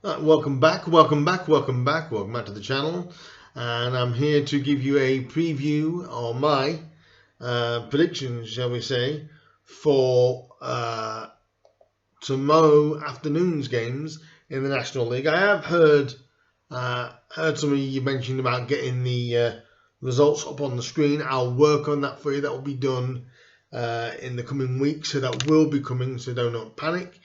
Welcome back to the channel, and I'm here to give you a preview or my predictions, shall we say, for tomorrow afternoon's games in the National League. I have heard some of you mentioned about getting the results up on the screen. I'll work on that for you. That will be done in the coming weeks, so that will be coming, so don't panic.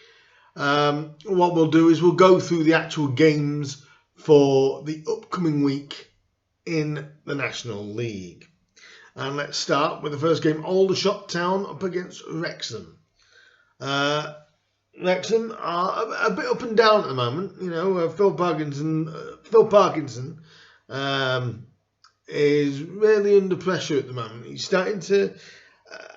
What we'll do is we'll go through the actual games for the upcoming week in the National League. And let's start with the first game, Altricham Town up against Wrexham. Wrexham are a bit up and down at the moment. You know, Phil Parkinson is really under pressure at the moment. He's starting to,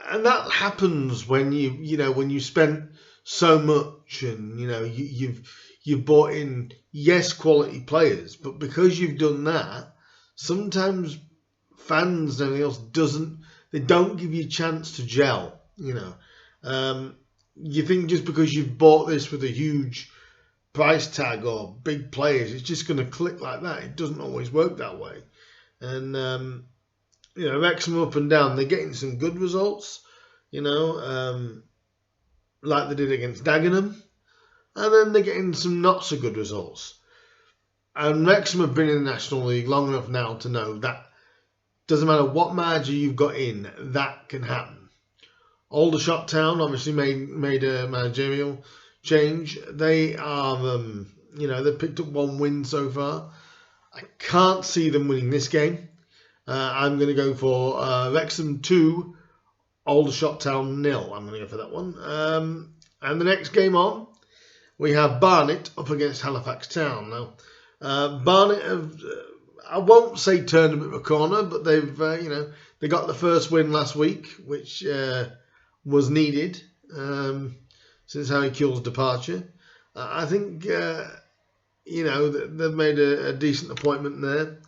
and that happens when you spent so much, and you've bought in quality players, but because you've done that, sometimes fans and everything else don't give you a chance to gel. You think just because you've bought this with a huge price tag or big players, it's just going to click like that. It doesn't always work that way. And Wrexham up and down, they're getting some good results. Like they did against Dagenham, and then they're getting some not so good results. And Wrexham have been in the National League long enough now to know that doesn't matter what manager you've got in, that can happen. Aldershot Town obviously made a managerial change. They are, they've picked up one win so far. I can't see them winning this game. I'm going to go for Wrexham 2. Aldershot Town 0. I'm going to go for that one. And the next game on, we have Barnet up against Halifax Town. Now, Barnet have, I won't say turned a bit of a corner, but they've, they got the first win last week, which was needed since Harry Kewell's departure. I think, they've made a decent appointment there.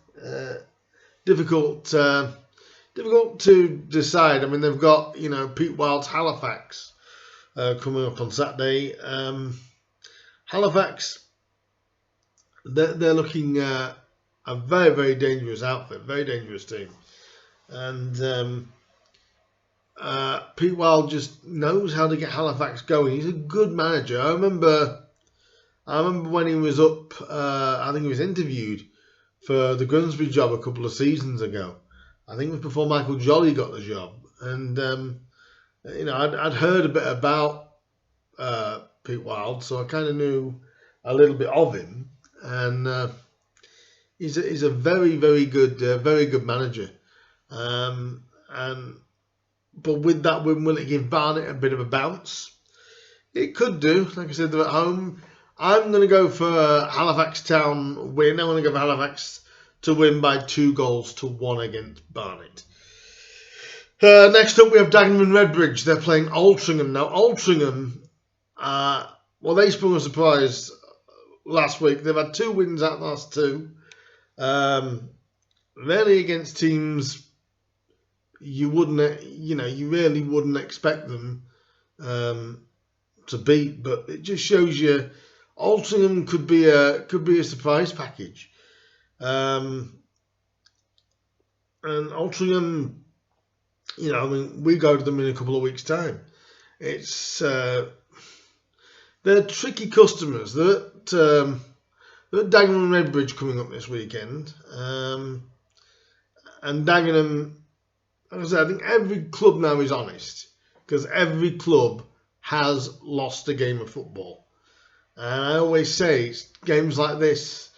Difficult to decide. I mean, they've got, Pete Wild's Halifax coming up on Saturday. Halifax, they're looking a very, very dangerous outfit, very dangerous team. And Pete Wild just knows how to get Halifax going. He's a good manager. I remember when he was up, I think he was interviewed for the Grimsby job a couple of seasons ago. I think it was before Michael Jolly got the job. And, I'd heard a bit about Pete Wild, so I kind of knew a little bit of him. And he's a very, very good manager. But with that win, will it give Barnet a bit of a bounce? It could do. Like I said, they're at home. I'm going to go for Halifax Town win. I'm going to go for Halifax to win by 2-1 against Barnet. Next up, we have Dagenham and Redbridge. They're playing Altrincham. Now, Altrincham, they sprung a surprise last week. They've had 2 wins out of the last 2. Really against teams you really wouldn't expect them to beat. But it just shows you Altrincham could be a surprise package. And Altrincham, we go to them in a couple of weeks' time. It's they're tricky customers. They're at Dagenham and Redbridge coming up this weekend. And Dagenham, like I said, I think every club now is honest, because every club has lost a game of football. And I always say it's games like this,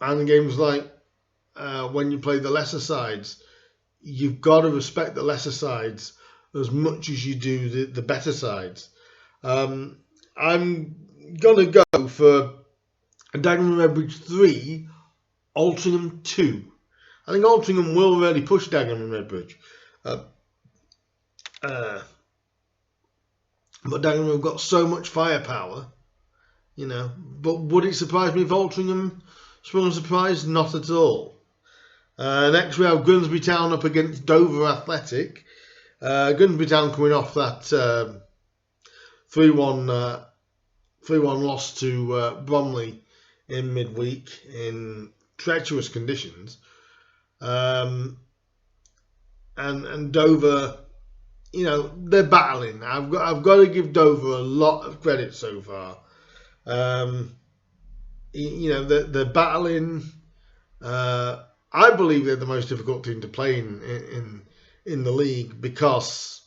and games like when you play the lesser sides, you've got to respect the lesser sides as much as you do the better sides. I'm going to go for Dagenham and Redbridge 3, Altrincham 2. I think Altrincham will really push Dagenham and Redbridge. But Dagenham have got so much firepower, But would it surprise me if Altrincham sprung a surprise? Not at all. Next we have Grimsby Town up against Dover Athletic. Grimsby Town coming off that 3-1 3-1 loss to Bromley in midweek in treacherous conditions. And Dover, they're battling. I've got to give Dover a lot of credit so far. They're battling. I believe they're the most difficult team to play in the league because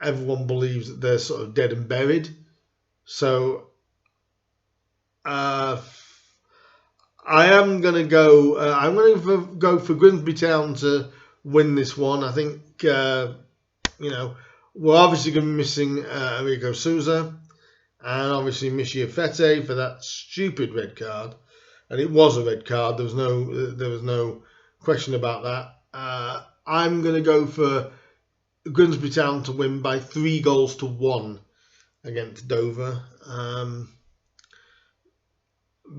everyone believes that they're sort of dead and buried. So I am going to go. I'm going to go for Grimsby Town to win this one. I think we're obviously going to be missing Enrico Souza and obviously Michia Fete for that stupid red card, and it was a red card. There was no question about that. I'm going to go for Grimsby Town to win by 3-1 against Dover,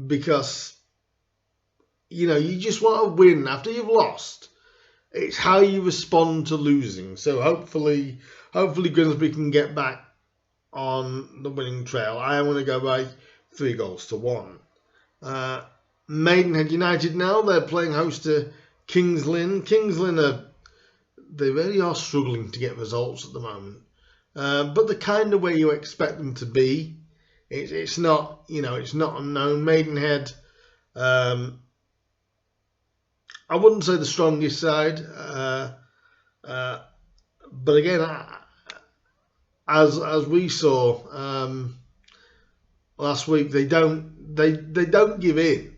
because you just want to win after you've lost. It's how you respond to losing. So hopefully Grimsby can get back on the winning trail. I am going to go by 3-1. Maidenhead United now, they're playing host to Kings Lynn. Kings Lynn they really are struggling to get results at the moment, but the kind of way you expect them to be. It's not unknown. Maidenhead, I wouldn't say the strongest side, but again, as we saw last week, they don't give in.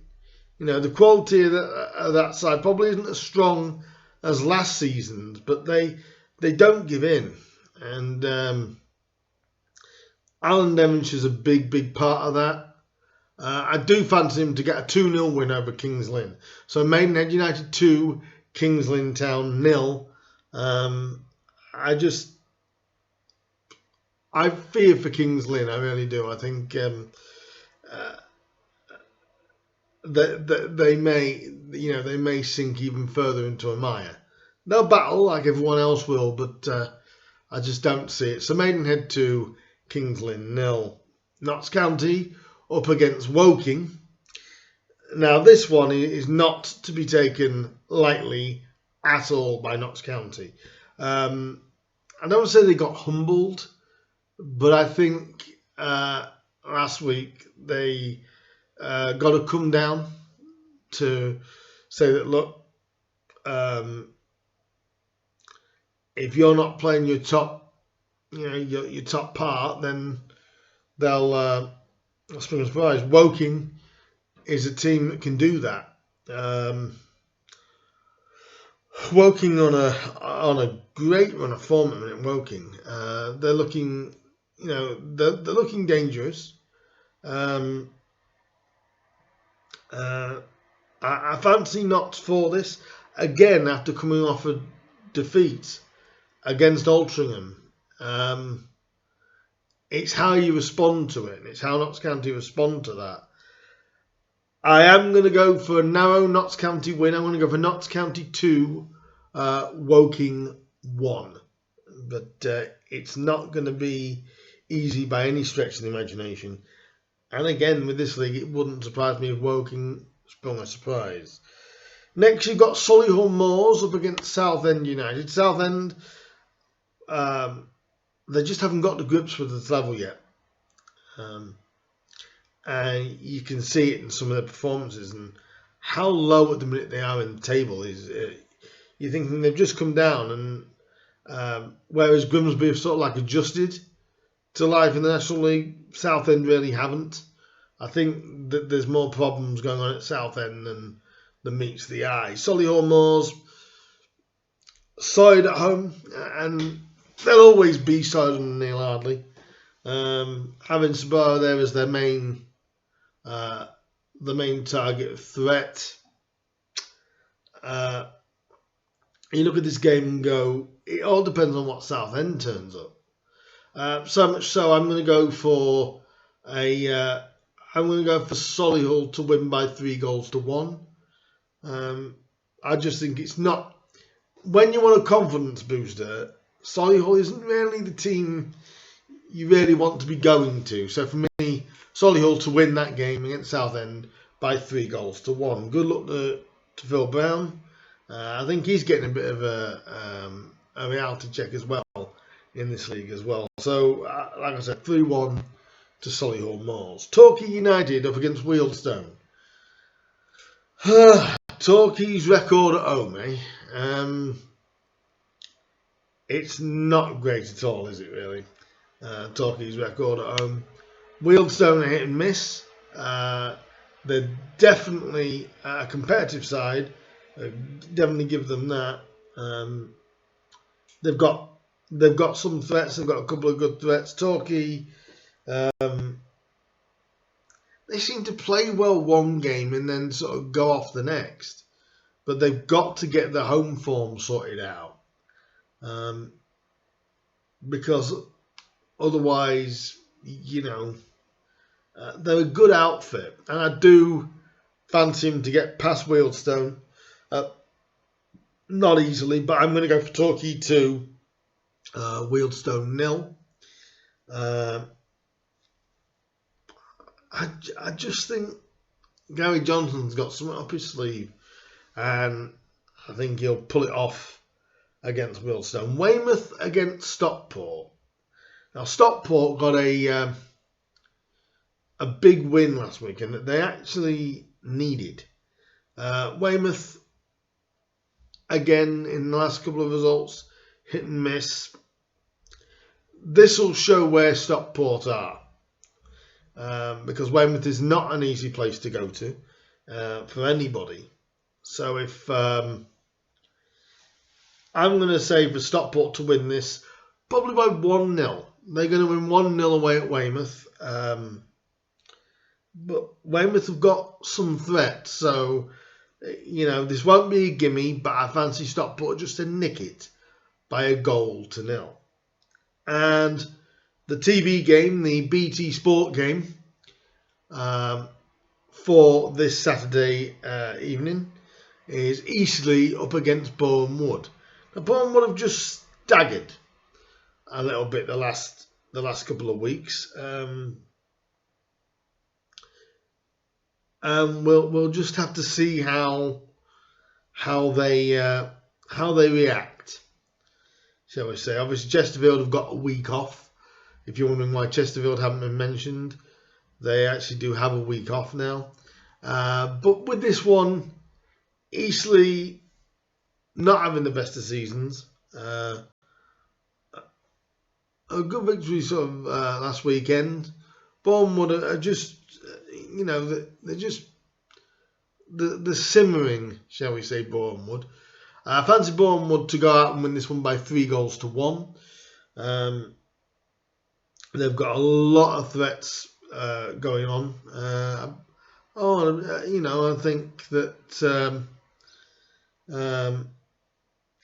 The quality of that side probably isn't as strong as last season's, but they don't give in. And Alan Devonshire's a big part of that. I do fancy him to get a 2-0 win over Kings Lynn. So Maidenhead United 2, Kings Lynn Town 0. I fear for Kings Lynn, I really do. I think they may sink even further into a mire. They'll battle like everyone else will, but I just don't see it. So Maidenhead 2, Kings Lynn 0. Notts County up against Woking. Now this one is not to be taken lightly at all by Notts County. I don't say they got humbled, but I think last week they got to come down to say that, look, if you're not playing your top, your top part, then they'll spring a surprise. Woking is a team that can do that. Woking on a great run of form at the minute. Woking, they're looking, they're looking dangerous. I fancy Notts for this again after coming off a defeat against Altricham. It's how you respond to it. It's how Notts County respond to that. I am going to go for a narrow Notts County win. I'm going to go for Notts County 2, Woking 1. But it's not going to be easy by any stretch of the imagination. And again, with this league, it wouldn't surprise me if Woking sprung a surprise. Next, you've got Solihull Moors up against Southend United. Southend, they just haven't got to grips with this level yet. And you can see it in some of their performances and how low at the minute they are in the table. You're thinking they've just come down, and whereas Grimsby have sort of like adjusted to life in the National League, Southend really haven't. I think that there's more problems going on at Southend than meets the eye. Solihull Moors, side at home, and they'll always be side on Neil Hardley. Having Sabara there as their main target of threat. You look at this game and go, it all depends on what Southend turns up. So much so, I'm going to go for Solihull to win by 3-1. I just think it's not, when you want a confidence booster, Solihull isn't really the team you really want to be going to. So for me, Solihull to win that game against Southend by 3-1. Good luck to Phil Brown. I think he's getting a bit of a reality check as well in this league as well. So, like I said, 3-1 to Solihull Moors. Torquay United up against Wealdstone. Torquay's record at home, eh? It's not great at all, is it really? Torquay's record at home. Wealdstone are hit and miss. They're definitely a competitive side. Definitely give them that. They've got some threats. They've got a couple of good threats. Torquay, they seem to play well one game and then sort of go off the next. But they've got to get the home form sorted out. Because otherwise, they're a good outfit. And I do fancy him to get past Wealdstone. Not easily, but I'm going to go for Torquay 2, Wealdstone 0. I just think Gary Johnson's got something up his sleeve, and I think he'll pull it off against Wealdstone. Weymouth against Stockport. Now Stockport got a big win last weekend that they actually needed. Weymouth, again, in the last couple of results, hit and miss. This will show where Stockport are. Because Weymouth is not an easy place to go to for anybody. So if I'm going to say for Stockport to win this, probably by 1-0. They're going to win 1-0 away at Weymouth. But Weymouth have got some threats, so this won't be a gimme, but I fancy Stockport just to nick it by 1-0. And the TV game, the BT Sport game, for this Saturday evening is Eastleigh up against Boreham Wood. Now, Boreham Wood have just staggered a little bit the last couple of weeks. We'll just have to see how they react, shall we say. Obviously, Chesterfield have got a week off. If you're wondering why Chesterfield haven't been mentioned, they actually do have a week off now. But with this one, Eastleigh not having the best of seasons. A good victory sort of last weekend. Bournemouth are just, they're just the simmering, shall we say, Bournemouth. I fancy Bournemouth to go out and win this one by 3-1. They've got a lot of threats going on. I think that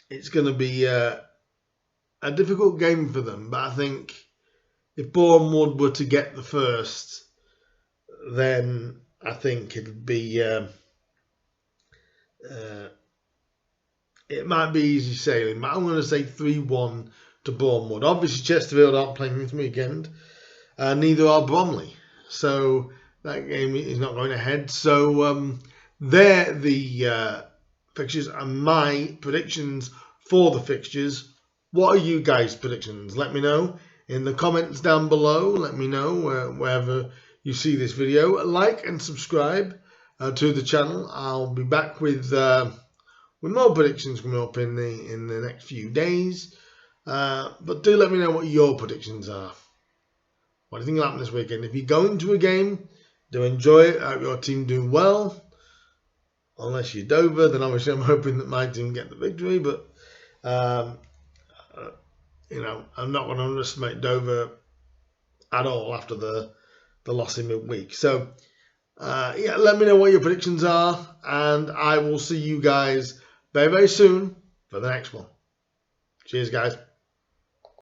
it's going to be a difficult game for them. But I think if Bournemouth were to get the first, then I think it'd be it might be easy sailing. But I'm going to say 3-1 to Bournemouth. Obviously, Chesterfield aren't playing this weekend. Neither are Bromley. So that game is not going ahead. So they're the fixtures and my predictions for the fixtures. What are you guys' predictions? Let me know in the comments down below. Let me know wherever you see this video. Like and subscribe to the channel. I'll be back with more predictions coming up in the next few days. But do let me know what your predictions are. What do you think will happen this weekend? If you're going to a game, do enjoy it. I hope your team do well. Unless you're Dover, then obviously I'm hoping that my team get the victory. But I'm not going to underestimate Dover at all after the loss in midweek. So let me know what your predictions are, and I will see you guys very, very soon for the next one. Cheers, guys.